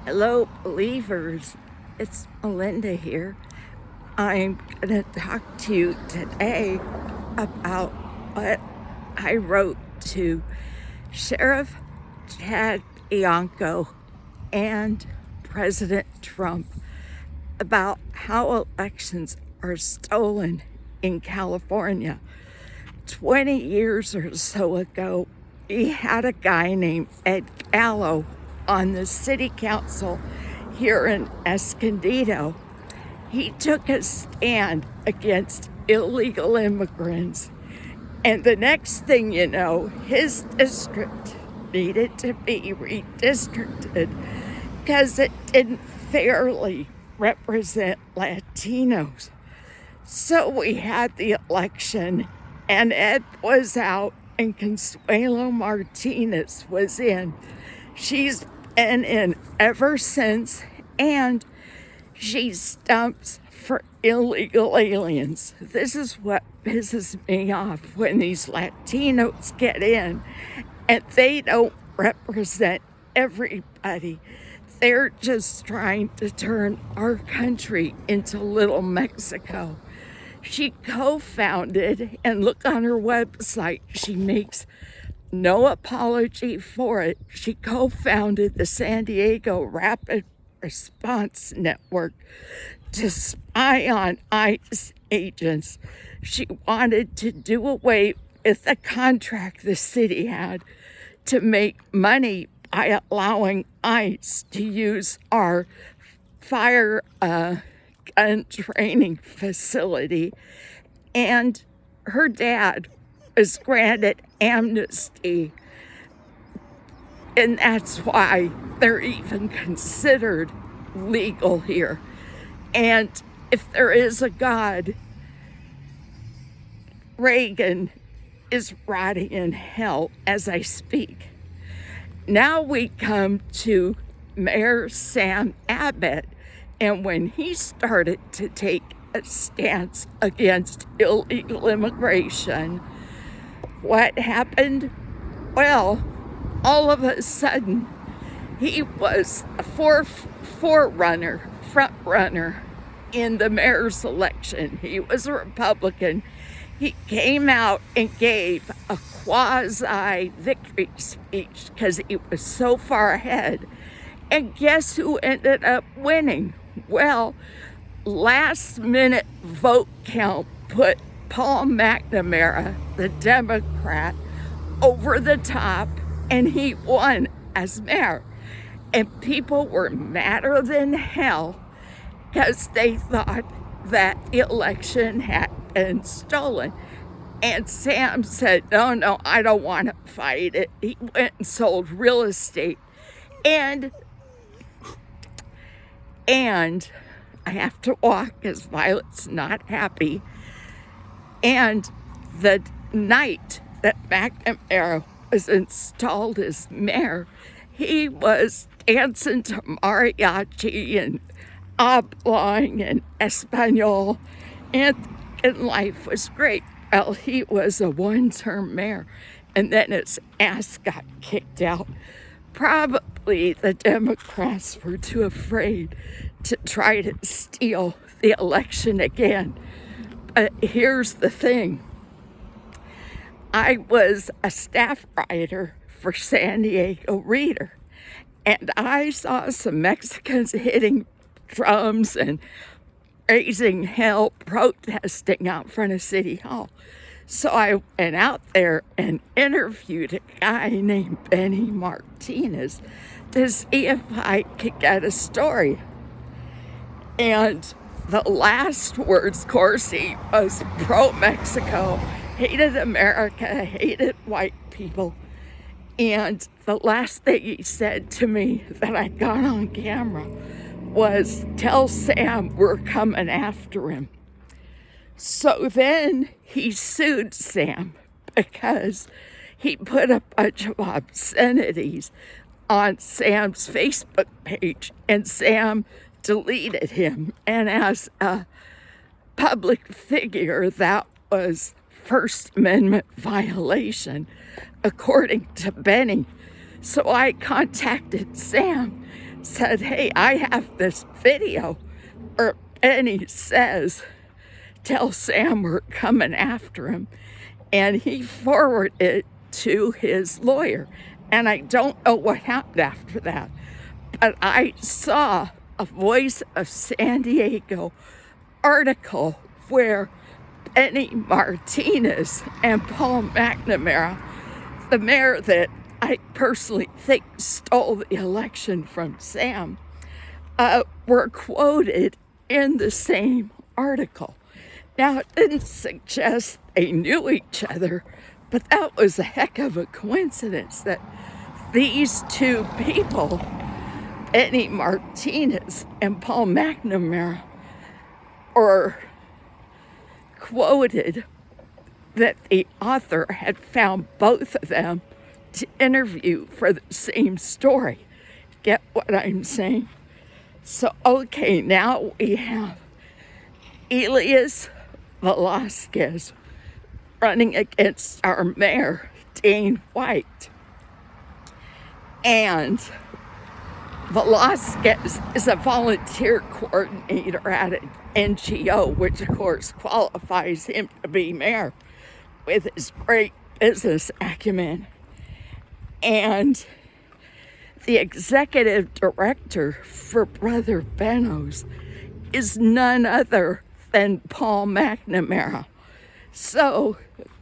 Hello, believers. It's Melinda here. I'm going to talk to you today about what I wrote to Sheriff Chad Bianco and President Trump about how elections are stolen in California. 20 years or so ago, we had a guy named Ed Gallo on the city council here in Escondido. He took a stand against illegal immigrants. And the next thing you know, his district needed to be redistricted because it didn't fairly represent Latinos. So we had the election, and Ed was out and Consuelo Martinez was in. She's been in ever since, and she stumps for illegal aliens. This is what pisses me off when these Latinos get in and they don't represent everybody. They're just trying to turn our country into Little Mexico. She co-founded, and look on her website, she makes no apology for it. She co-founded the San Diego Rapid Response Network to spy on ICE agents. She wanted to do away with the contract the city had to make money by allowing ICE to use our fire gun training facility. And her dad was granted amnesty, and that's why they're even considered legal here. And if there is a God, Reagan is rotting in hell as I speak. Now we come to Mayor Sam Abbott, and when he started to take a stance against illegal immigration, what happened? Well, all of a sudden, he was a front runner in the mayor's election. He was a Republican. He came out and gave a quasi victory speech because he was so far ahead. And guess who ended up winning? Well, last minute vote count put Paul McNamara, the Democrat, over the top, and he won as mayor. And people were madder than hell because they thought that the election had been stolen. And Sam said, no, I don't want to fight it. He went and sold real estate. And I have to walk because Violet's not happy. And the night that McNamara was installed as mayor, he was dancing to mariachi and hablaing in Espanol, and life was great. Well, he was a one-term mayor, and then his ass got kicked out. Probably the Democrats were too afraid to try to steal the election again. But here's the thing. I was a staff writer for San Diego Reader, and I saw some Mexicans hitting drums and raising hell, protesting out front of City Hall. So I went out there and interviewed a guy named Benny Martinez to see if I could get a story. And the last words, of course, he was pro-Mexico, hated America, hated white people. And the last thing he said to me that I got on camera was, "Tell Sam we're coming after him." So then he sued Sam because he put a bunch of obscenities on Sam's Facebook page, and Sam deleted him. And as a public figure, that was First Amendment violation, according to Benny. So I contacted Sam said, hey, I have this video. Or Benny says, tell Sam we're coming after him. And he forwarded it to his lawyer. And I don't know what happened after that. But I saw a Voice of San Diego article where Benny Martinez and Paul McNamara, the mayor that I personally think stole the election from Sam, were quoted in the same article. Now, it didn't suggest they knew each other, but that was a heck of a coincidence that these two people, Benny Martinez and Paul McNamara, are quoted that the author had found both of them to interview for the same story. Get what I'm saying? So, okay, now we have Elias Velasquez running against our mayor, Dane White. And Velasquez is a volunteer coordinator at an NGO, which of course qualifies him to be mayor with his great business acumen. And the executive director for Brother Benno's is none other than Paul McNamara. So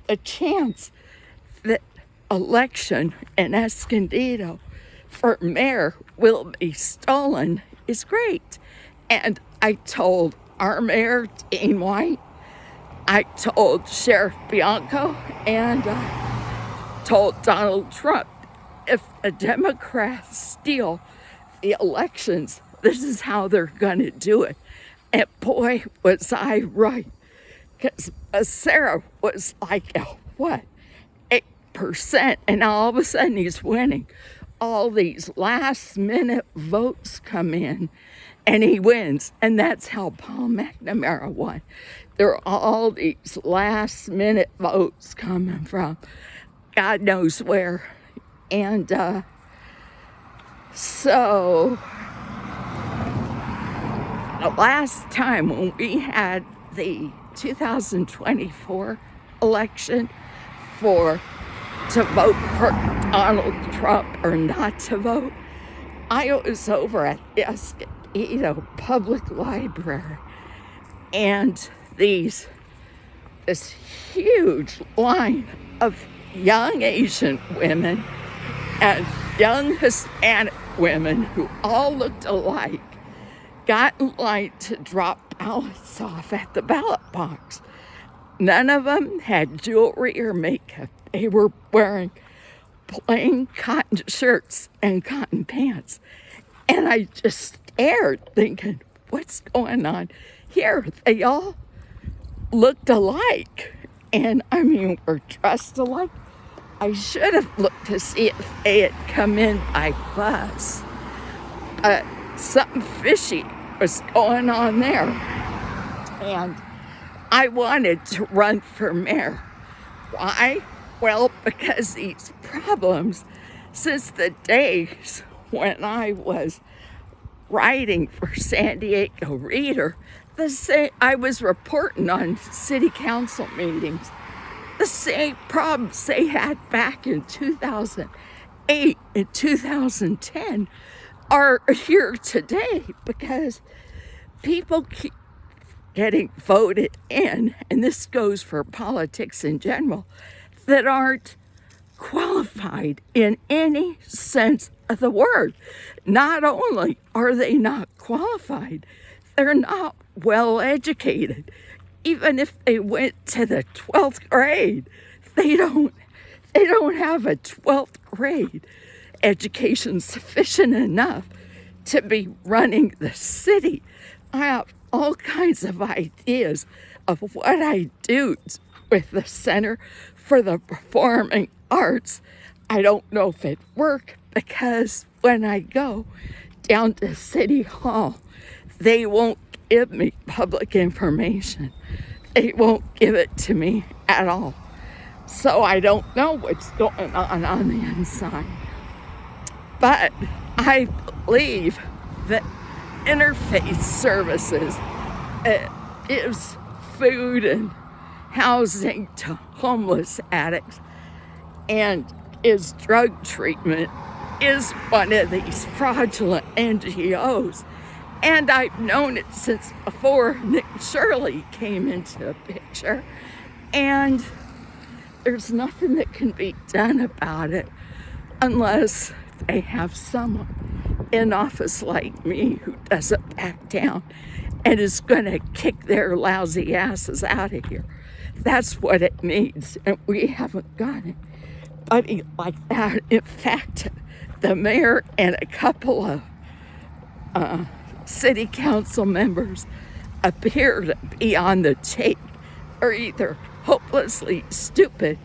the chance that election in Escondido for mayor will be stolen is great. And I told our mayor, Dane White, I told Sheriff Bianco, and told Donald Trump, if the Democrats steal the elections, this is how they're going to do it. And boy, was I right. Because Sarah was like, what, 8%, and all of a sudden he's winning. All these last minute votes come in and he wins. And that's how Paul McNamara won. There are all these last minute votes coming from God knows where. And so the last time when we had the 2024 election to vote for Donald Trump or not to vote, I was over at the Escondido Public Library, and this huge line of young Asian women and young Hispanic women who all looked alike got in line to drop ballots off at the ballot box. None of them had jewelry or makeup. They were wearing plain cotton shirts and cotton pants. And I just stared thinking, what's going on here? They all looked alike. And I mean, were dressed alike. I should have looked to see if they had come in by bus. Something fishy was going on there. And I wanted to run for mayor. Why? Well, because these problems, since the days when I was writing for San Diego Reader, I was reporting on city council meetings. The same problems they had back in 2008 and 2010 are here today because people keep getting voted in, and this goes for politics in general, that aren't qualified in any sense of the word. Not only are they not qualified, they're not well educated. Even if they went to the 12th grade, they don't have a 12th grade education sufficient enough to be running the city. I have all kinds of ideas of what I do with the Center for the Performing Arts. I don't know if it worked because when I go down to City Hall, they won't give me public information. They won't give it to me at all. So I don't know what's going on the inside. But I believe the interfaith services. It gives food and housing to homeless addicts and is drug treatment, is one of these fraudulent NGOs. And I've known it since before Nick Shirley came into the picture. And there's nothing that can be done about it unless they have someone in office like me who doesn't back down and is going to kick their lousy asses out of here. That's what it needs, and we haven't got anybody like that. In fact, the mayor and a couple of city council members appear to be on the take, or either hopelessly stupid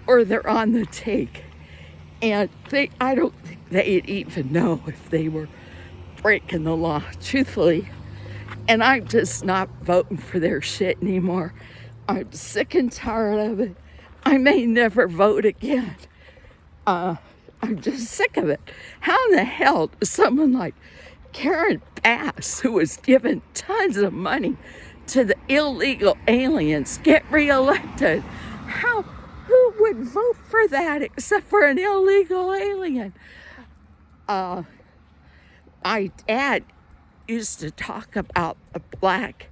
or they're on the take. And I don't think they'd even know if they were breaking the law, truthfully. And I'm just not voting for their shit anymore. I'm sick and tired of it. I may never vote again. I'm just sick of it. How in the hell does someone like Karen Bass, who was given tons of money to the illegal aliens, get reelected? Who would vote for that except for an illegal alien? My dad used to talk about the black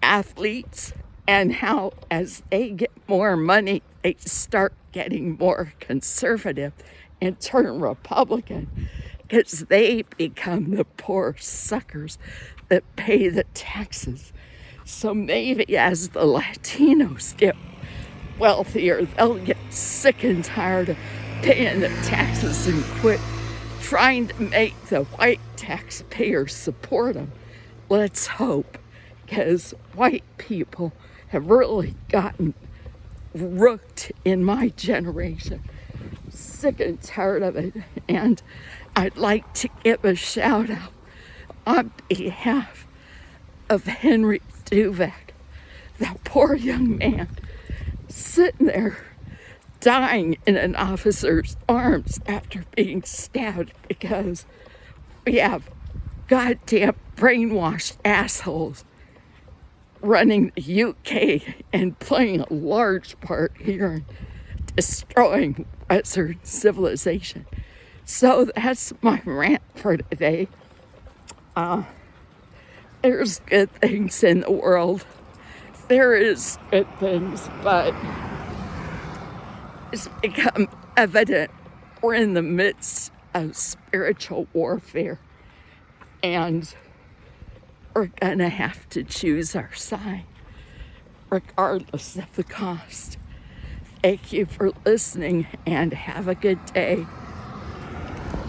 athletes and how as they get more money, they start getting more conservative and turn Republican because they become the poor suckers that pay the taxes. So maybe as the Latinos get wealthier, they'll get sick and tired of paying the taxes and quit trying to make the white taxpayers support them. Let's hope, because white people have really gotten rooked in my generation. Sick and tired of it. And I'd like to give a shout out on behalf of Henry Duvek, that poor young man sitting there dying in an officer's arms after being stabbed because we have goddamn brainwashed assholes running the UK and playing a large part here in destroying Western civilization. So that's my rant for today. There's good things in the world. There is good things, but it's become evident we're in the midst of spiritual warfare, and we're gonna have to choose our side, regardless of the cost. Thank you for listening, and have a good day.